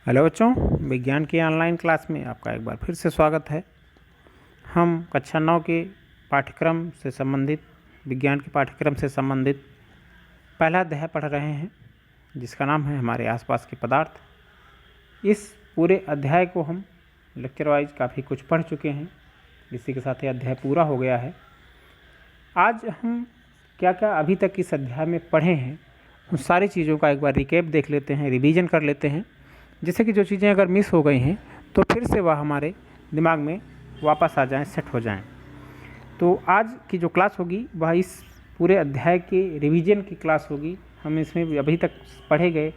Hello बच्चों, विज्ञान की ऑनलाइन क्लास में आपका एक बार फिर से स्वागत है। हम कक्षा 9 के पाठ्यक्रम से संबंधित विज्ञान के पाठ्यक्रम से संबंधित पहला अध्याय पढ़ रहे हैं, जिसका नाम है हमारे आसपास के पदार्थ। इस पूरे अध्याय को हम लेक्चर वाइज काफ़ी कुछ पढ़ चुके हैं, इसी के साथ ये अध्याय पूरा हो गया है। आज हम क्या क्या अभी तक इस अध्याय में पढ़े हैं, उन सारी चीज़ों का एक बार रिकैप देख लेते हैं, रिवीजन कर लेते हैं, जिससे कि जो चीज़ें अगर मिस हो गई हैं तो फिर से वह हमारे दिमाग में वापस आ जाएं, सेट हो जाएं। तो आज की जो क्लास होगी वह इस पूरे अध्याय के रिवीजन की क्लास होगी। हम इसमें अभी तक पढ़े गए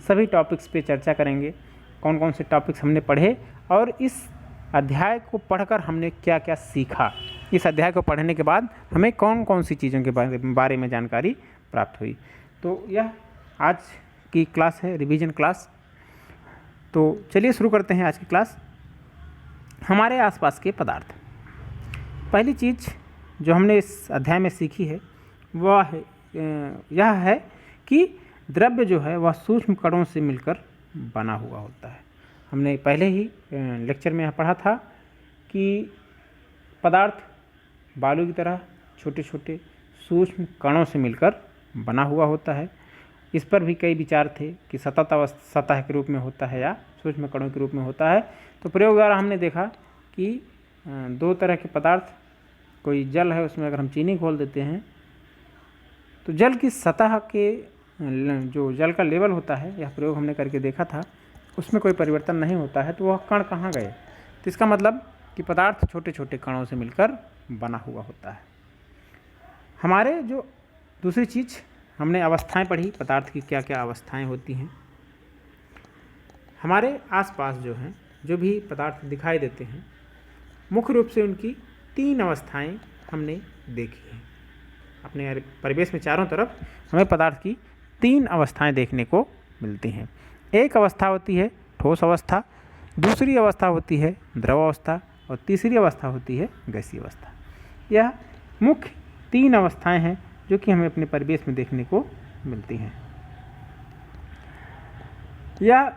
सभी टॉपिक्स पे चर्चा करेंगे, कौन कौन से टॉपिक्स हमने पढ़े और इस अध्याय को पढ़कर हमने क्या क्या सीखा। इस अध्याय को पढ़ने के बाद हमें कौन कौन सी चीज़ों के बारे में जानकारी प्राप्त हुई। तो यह आज की क्लास है, रिवीजन क्लास। तो चलिए शुरू करते हैं आज की क्लास। हमारे आसपास के पदार्थ। पहली चीज़ जो हमने इस अध्याय में सीखी है वह यह है कि द्रव्य जो है वह सूक्ष्म कणों से मिलकर बना हुआ होता है। हमने पहले ही लेक्चर में पढ़ा था कि पदार्थ बालू की तरह छोटे छोटे सूक्ष्म कणों से मिलकर बना हुआ होता है। इस पर भी कई विचार थे कि सतह के रूप में होता है या सूक्ष्म कणों के रूप में होता है। तो प्रयोग द्वारा हमने देखा कि दो तरह के पदार्थ, कोई जल है, उसमें अगर हम चीनी घोल देते हैं तो जल की सतह के जो जल का लेवल होता है, यह प्रयोग हमने करके देखा था, उसमें कोई परिवर्तन नहीं होता है। तो वह कण कहाँ गए? तो इसका मतलब कि पदार्थ छोटे छोटे कणों से मिलकर बना हुआ होता है। हमारे जो दूसरी चीज़ हमने अवस्थाएं पढ़ी, पदार्थ की क्या क्या अवस्थाएं होती हैं। हमारे आसपास जो हैं, जो भी पदार्थ दिखाई देते हैं, मुख्य रूप से उनकी तीन अवस्थाएं हमने देखी हैं। अपने परिवेश में चारों तरफ हमें पदार्थ की तीन अवस्थाएं देखने को मिलती हैं। एक अवस्था होती है ठोस अवस्था, दूसरी अवस्था होती है द्रव अवस्था और तीसरी अवस्था होती है गैसीय अवस्था। यह मुख्य तीन अवस्थाएं हैं जो कि हमें अपने परिवेश में देखने को मिलती हैं। यह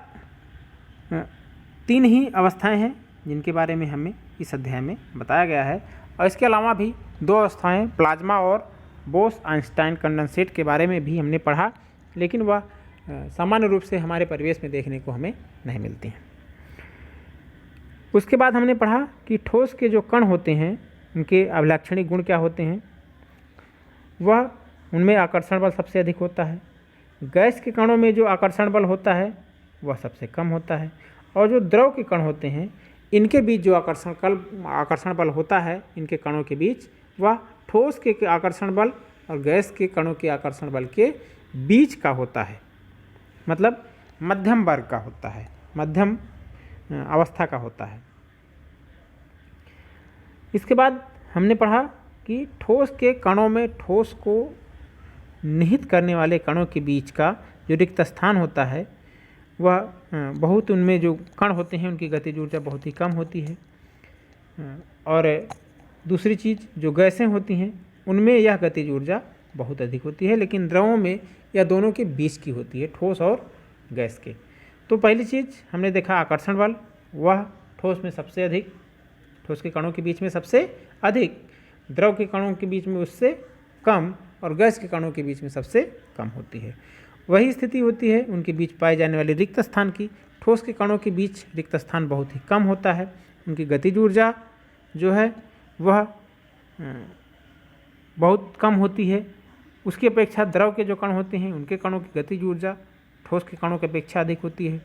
तीन ही अवस्थाएं हैं जिनके बारे में हमें इस अध्याय में बताया गया है। और इसके अलावा भी दो अवस्थाएं प्लाज्मा और बोस-आइंस्टाइन कंडेंसेट के बारे में भी हमने पढ़ा, लेकिन वह सामान्य रूप से हमारे परिवेश में देखने को हमें नहीं मिलती हैं। उसके बाद हमने पढ़ा कि ठोस के जो कण होते हैं उनके अभिलक्षणिक गुण क्या होते हैं। वह उनमें आकर्षण बल सबसे अधिक होता है। गैस के कणों में जो आकर्षण बल होता है वह सबसे कम होता है। और जो द्रव के कण होते हैं इनके बीच जो आकर्षण बल होता है, इनके कणों के बीच, वह ठोस के आकर्षण बल और गैस के कणों के आकर्षण बल के बीच का होता है, मतलब मध्यम वर्ग का होता है, मध्यम अवस्था का होता है। इसके बाद हमने पढ़ा कि ठोस के कणों में ठोस को निहित करने वाले कणों के बीच का जो रिक्त स्थान होता है वह बहुत, उनमें जो कण होते हैं उनकी गतिज ऊर्जा बहुत ही कम होती है। और दूसरी चीज़, जो गैसें होती हैं उनमें यह गतिज ऊर्जा बहुत अधिक होती है, लेकिन द्रवों में यह दोनों के बीच की होती है, ठोस और गैस के। तो पहली चीज़ हमने देखा आकर्षण बल, वह ठोस में सबसे अधिक, ठोस के कणों के बीच में सबसे अधिक, द्रव के कणों के बीच में उससे कम और गैस के कणों के बीच में सबसे कम होती है। वही स्थिति होती है उनके बीच पाए जाने वाले रिक्त स्थान की। ठोस के कणों के बीच रिक्त स्थान बहुत ही कम होता है, उनकी गतिज ऊर्जा जो है वह बहुत कम होती है। उसकी अपेक्षा द्रव के जो कण होते हैं उनके कणों की गतिज ऊर्जा ठोस के कणों की अपेक्षा अधिक होती है।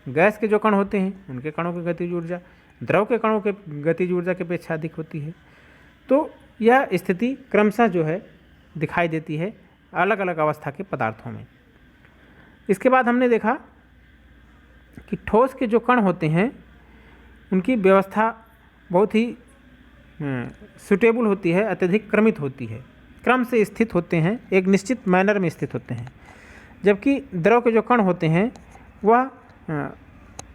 गैस के जो कण होते हैं उनके कणों की गतिज ऊर्जा द्रव के कणों के गतिज ऊर्जा की अपेक्षा अधिक होती है। तो यह स्थिति क्रमशः जो है दिखाई देती है अलग अलग अवस्था के पदार्थों में। इसके बाद हमने देखा कि ठोस के जो कण होते हैं उनकी व्यवस्था बहुत ही सूटेबल होती है, अत्यधिक क्रमित होती है, क्रम से स्थित होते हैं, एक निश्चित मैनर में स्थित होते हैं। जबकि द्रव के जो कण होते हैं वह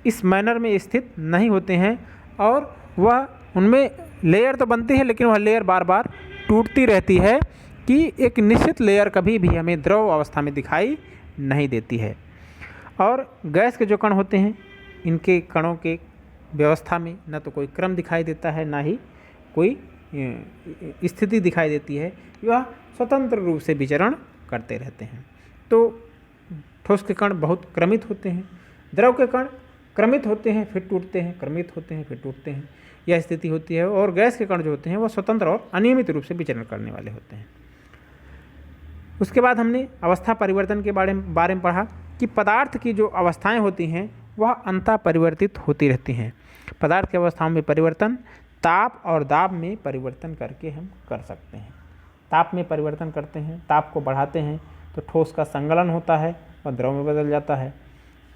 इस मैनर में स्थित नहीं होते हैं और वह, उनमें लेयर तो बनती है लेकिन वह लेयर बार बार टूटती रहती है कि एक निश्चित लेयर कभी भी हमें द्रव अवस्था में दिखाई नहीं देती है। और गैस के जो कण होते हैं इनके कणों के व्यवस्था में न तो कोई क्रम दिखाई देता है, ना ही कोई स्थिति दिखाई देती है, यह स्वतंत्र रूप से विचरण करते रहते हैं। तो ठोस के कण बहुत क्रमित होते हैं, द्रव के कण क्रमित होते हैं फिर टूटते हैं, क्रमित होते हैं फिर टूटते हैं, यह स्थिति होती है। और गैस के कण जो होते हैं वह स्वतंत्र और अनियमित रूप से विचरण करने वाले होते हैं। उसके बाद हमने अवस्था परिवर्तन के बारे में पढ़ा कि पदार्थ की जो अवस्थाएं होती हैं वह अंतः परिवर्तित होती रहती हैं। पदार्थ की अवस्थाओं में परिवर्तन ताप और दाब में परिवर्तन करके हम कर सकते हैं। ताप में परिवर्तन करते हैं, ताप को बढ़ाते हैं तो ठोस का संगलन होता है और द्रव में बदल जाता है।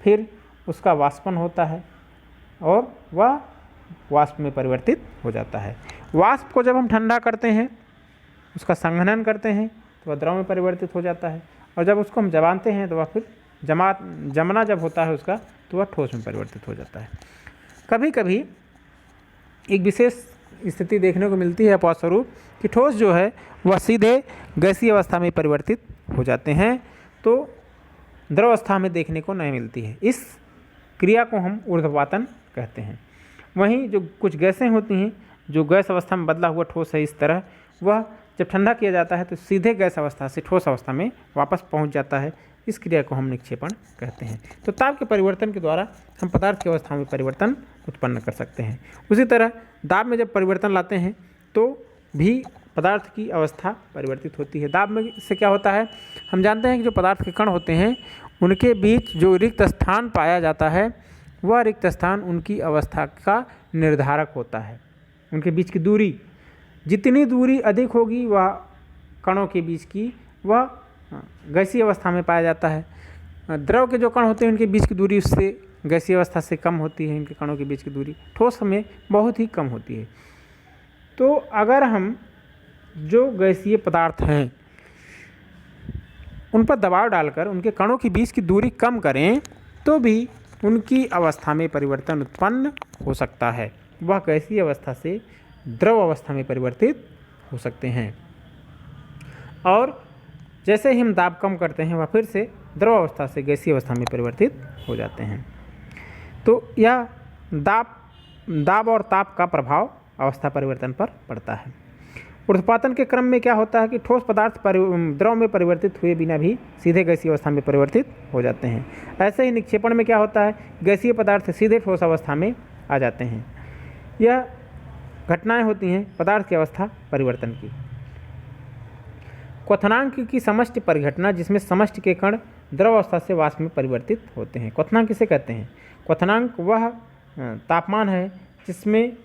फिर उसका वाष्पन होता है और वह वाष्प में परिवर्तित हो जाता है। वाष्प को जब हम ठंडा करते हैं, उसका संघनन करते हैं तो वह द्रव में परिवर्तित हो जाता है, और जब उसको हम जमाते हैं तो वह फिर जमना जब होता है उसका, तो वह ठोस में परिवर्तित हो जाता है। कभी कभी एक विशेष स्थिति देखने को मिलती है अपवादस्वरूप कि ठोस जो है वह सीधे गैसीय अवस्था में परिवर्तित हो जाते हैं, तो द्रव अवस्था में देखने को नहीं मिलती है। इस क्रिया को हम ऊर्ध्वपातन कहते हैं। वहीं जो कुछ गैसें होती हैं, जो गैस अवस्था में बदला हुआ ठोस है इस तरह, वह जब ठंडा किया जाता है तो सीधे गैस अवस्था से ठोस अवस्था में वापस पहुंच जाता है। इस क्रिया को हम निक्षेपण कहते हैं। तो ताप के परिवर्तन के द्वारा हम पदार्थ की अवस्था में परिवर्तन उत्पन्न कर सकते हैं। उसी तरह दाब में जब परिवर्तन लाते हैं तो भी पदार्थ की अवस्था परिवर्तित होती है। दाब में से क्या होता है, हम जानते हैं कि जो पदार्थ के कण होते हैं उनके बीच जो रिक्त स्थान पाया जाता है, वह रिक्त स्थान उनकी अवस्था का निर्धारक होता है। उनके बीच की दूरी, जितनी दूरी अधिक होगी वह कणों के बीच की, वह गैसीय अवस्था में पाया जाता है। द्रव के जो कण होते हैं उनके बीच की दूरी उससे गैसीय अवस्था से कम होती है। इनके कणों के बीच की दूरी ठोस में बहुत ही कम होती है। तो अगर हम जो गैसीय पदार्थ हैं उन पर दबाव डालकर उनके कणों के बीच की दूरी कम करें तो भी उनकी अवस्था में परिवर्तन उत्पन्न हो सकता है। वह गैसीय अवस्था से द्रव अवस्था में परिवर्तित हो सकते हैं, और जैसे ही हम दाब कम करते हैं वह फिर से द्रव अवस्था से गैसीय अवस्था में परिवर्तित हो जाते हैं। तो यह दाब और ताप का प्रभाव अवस्था परिवर्तन पर पड़ता है। ऊर्ध्वपातन के क्रम में क्या होता है कि ठोस पदार्थ द्रव में परिवर्तित हुए बिना भी सीधे गैसीय अवस्था में परिवर्तित हो जाते हैं। ऐसे ही निक्षेपण में क्या होता है, गैसीय पदार्थ सीधे ठोस अवस्था में आ जाते हैं। यह घटनाएं होती हैं पदार्थ की अवस्था परिवर्तन की। क्वथनांक की समष्टि परिघटना, जिसमें समष्टि के कण द्रव अवस्था से वाष्प में परिवर्तित होते हैं। क्वथनांक किसे कहते हैं? क्वथनांक वह तापमान है जिसमें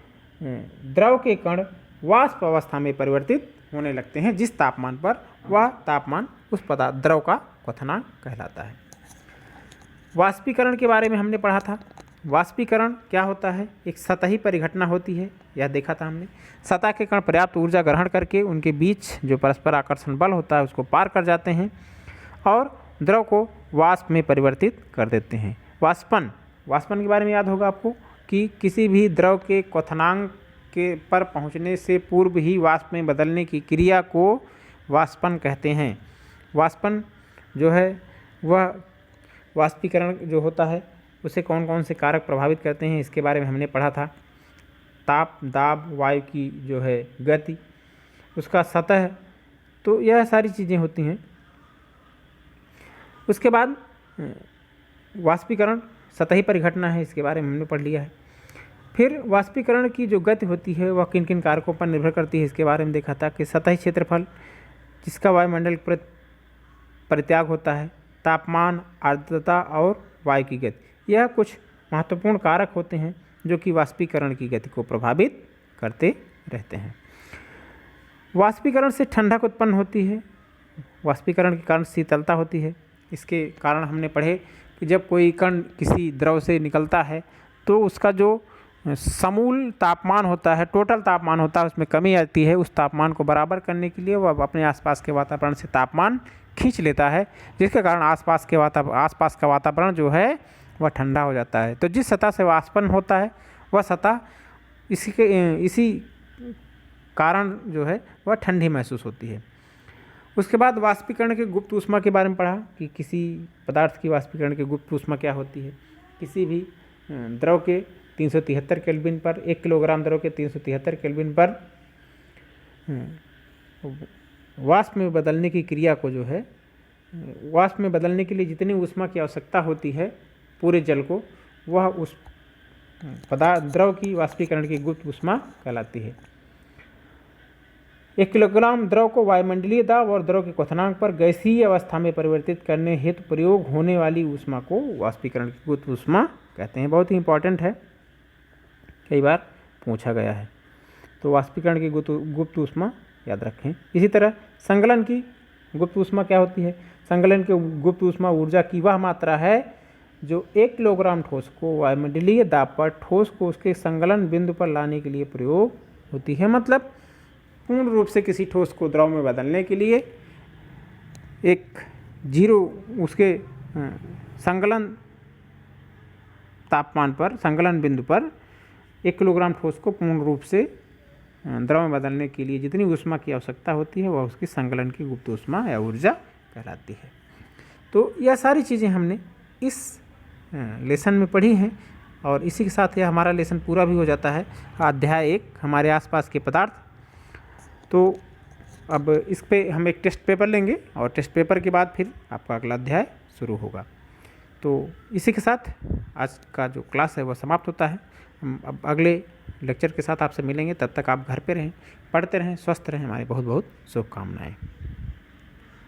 द्रव के कण वाष्प अवस्था में परिवर्तित होने लगते हैं। जिस तापमान पर वह तापमान उस द्रव का क्वथनांक कहलाता है। वाष्पीकरण के बारे में हमने पढ़ा था। वाष्पीकरण क्या होता है? एक सतही परिघटना होती है, यह देखा था हमने। सतह के कण पर्याप्त ऊर्जा ग्रहण करके उनके बीच जो परस्पर आकर्षण बल होता है उसको पार कर जाते हैं और द्रव को वाष्प में परिवर्तित कर देते हैं। वाष्पन के बारे में याद होगा आपको कि किसी भी द्रव के क्वथनांक के पर पहुंचने से पूर्व ही वाष्प में बदलने की क्रिया को वाष्पन कहते हैं। वाष्पन जो है वह वाष्पीकरण जो होता है उसे कौन कौन से कारक प्रभावित करते हैं इसके बारे में हमने पढ़ा था। ताप, दाब, वायु की जो है गति, उसका सतह, तो यह सारी चीज़ें होती हैं। उसके बाद वाष्पीकरण सतही परिघटना है, इसके बारे में हमने पढ़ लिया है। फिर वाष्पीकरण की जो गति होती है वह किन किन कारकों पर निर्भर करती है इसके बारे में देखा था कि सतही क्षेत्रफल जिसका वायुमंडल परित्याग होता है, तापमान, आर्द्रता और वायु की गति, यह कुछ महत्वपूर्ण कारक होते हैं जो कि वाष्पीकरण की गति को प्रभावित करते रहते हैं। वाष्पीकरण से ठंडक उत्पन्न होती है। वाष्पीकरण के कारण शीतलता होती है। इसके कारण हमने पढ़े कि जब कोई कण किसी द्रव से निकलता है तो उसका जो समूल तापमान होता है, टोटल तापमान होता है, उसमें कमी आती है। उस तापमान को बराबर करने के लिए वह अपने आसपास के वातावरण से तापमान खींच लेता है, जिसके कारण आसपास का वातावरण जो है वह ठंडा हो जाता है। तो जिस सतह से वाष्पन होता है वह सतह इसी कारण जो है वह ठंडी महसूस होती है। उसके बाद वाष्पीकरण के गुप्त ऊष्मा के बारे में पढ़ा कि किसी पदार्थ की वाष्पीकरण की गुप्त ऊष्मा क्या होती है। किसी भी द्रव के 373 केल्विन पर, 1 किलोग्राम द्रव के 373 केल्विन पर वाष्प में बदलने की क्रिया को जो है, वाष्प में बदलने के लिए जितनी ऊष्मा की आवश्यकता होती है पूरे जल को, वह उस पदार्थ द्रव की वाष्पीकरण की गुप्त ऊष्मा कहलाती है। 1 किलोग्राम द्रव को वायुमंडलीय दाब और द्रव के क्वथनांक पर गैसीय अवस्था में परिवर्तित करने हेतु प्रयोग होने वाली ऊष्मा को वाष्पीकरण की गुप्त ऊष्मा कहते हैं। बहुत ही इंपॉर्टेंट है, कई बार पूछा गया है, तो वाष्पीकरण की गुप्त ऊष्मा याद रखें। इसी तरह संगलन की गुप्त ऊष्मा क्या होती है? संगलन की गुप्त ऊष्मा ऊर्जा की वह मात्रा है जो 1 किलोग्राम ठोस को वायुमंडलीय दाब पर ठोस को उसके संगलन बिंदु पर लाने के लिए प्रयोग होती है। मतलब पूर्ण रूप से किसी ठोस को द्रव में बदलने के लिए एक जीरो उसके संगलन तापमान पर, संगलन बिंदु पर 1 किलोग्राम ठोस को पूर्ण रूप से द्रव में बदलने के लिए जितनी ऊष्मा की आवश्यकता होती है वह उसकी संगलन की गुप्त ऊष्मा या ऊर्जा कहलाती है। तो यह सारी चीज़ें हमने इस लेसन में पढ़ी हैं और इसी के साथ यह हमारा लेसन पूरा भी हो जाता है। अध्याय 1 हमारे आसपास के पदार्थ। तो अब इस पे हम एक टेस्ट पेपर लेंगे और टेस्ट पेपर के बाद फिर आपका अगला अध्याय शुरू होगा। तो इसी के साथ आज का जो क्लास है वह समाप्त होता है। हम अब अगले लेक्चर के साथ आपसे मिलेंगे। तब तक आप घर पे रहें, पढ़ते रहें, स्वस्थ रहें। हमारी बहुत बहुत शुभकामनाएं।